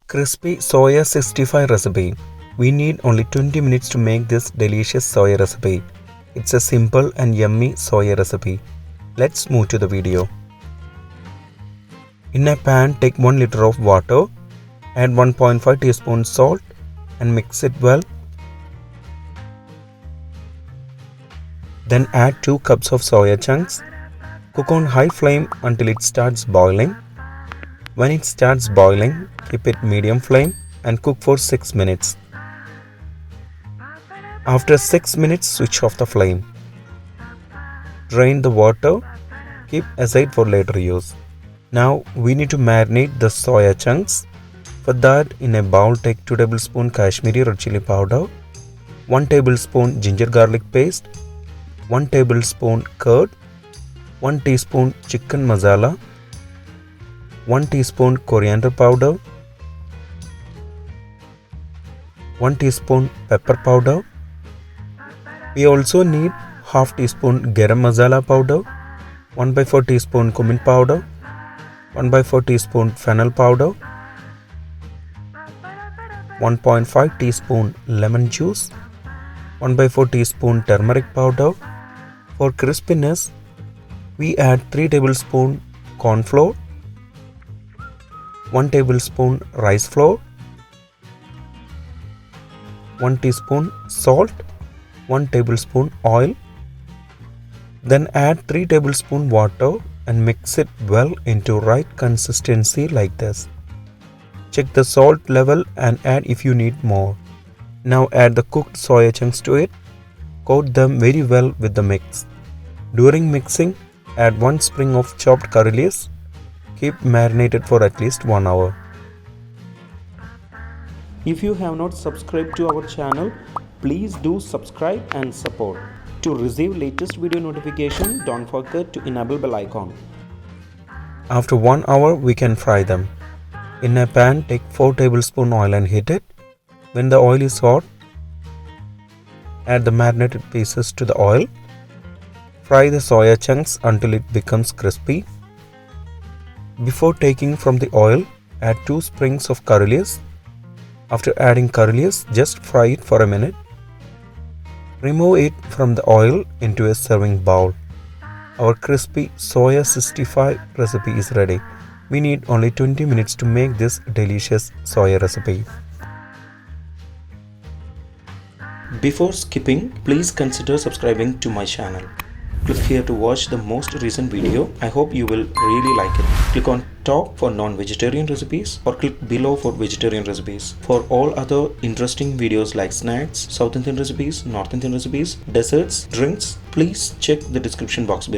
Crispy Soya 65 recipe. We need only 20 minutes to make this delicious soya recipe. It's a simple and yummy soya recipe. Let's move to the video. In a pan, take 1 liter of water, add 1.5 teaspoons salt and mix it well. Then add 2 cups of soya chunks. Cook on high flame until it starts boiling. When it starts boiling, keep it medium flame and cook for 6 minutes. After 6 minutes, switch off the flame. Drain the water. Keep aside for later use. Now we need to marinate the soya chunks. For that, in a bowl, take 2 tablespoons Kashmiri Red Chilli powder, 1 tablespoon ginger garlic paste, 1 tablespoon curd, 1 teaspoon chicken masala, 1 teaspoon coriander powder, 1 teaspoon pepper powder. We also need half teaspoon Garam Masala powder, 1/4 teaspoon Cumin Powder, 1/4 teaspoon Fennel Powder, 1.5 teaspoon lemon juice, 1/4 teaspoon Turmeric Powder. For crispiness, we add 3 tablespoon corn flour, 1 tablespoon rice flour, 1 teaspoon salt, 1 tablespoon oil. Then add 3 tablespoon water and mix it well into right consistency like this. Check the salt level and add if you need more. Now add the cooked soya chunks to it. Coat them very well with the mix. During mixing, add 1 sprig of chopped curry leaves. Keep marinated for at least 1 hour. If you have not subscribed to our channel, please do subscribe and support. To receive latest video notification, don't forget to enable bell icon. After 1 hour, we can fry them. In a pan, take 4 tablespoon oil and heat it. When the oil is hot, add the marinated pieces to the oil. Fry the soya chunks until it becomes crispy. Before taking from the oil, add 2 sprigs of curry leaves. After adding curry leaves, just fry it for a minute. Remove it from the oil into a serving bowl. Our crispy soya 65 recipe is ready. We need only 20 minutes to make this delicious soya recipe. Before skipping, please consider subscribing to my channel. Click here to watch the most recent video. I hope you will really like it. Click on top for non-vegetarian recipes or click below for vegetarian recipes. For all other interesting videos like snacks, South Indian recipes, North Indian recipes, desserts, drinks, please check the description box below.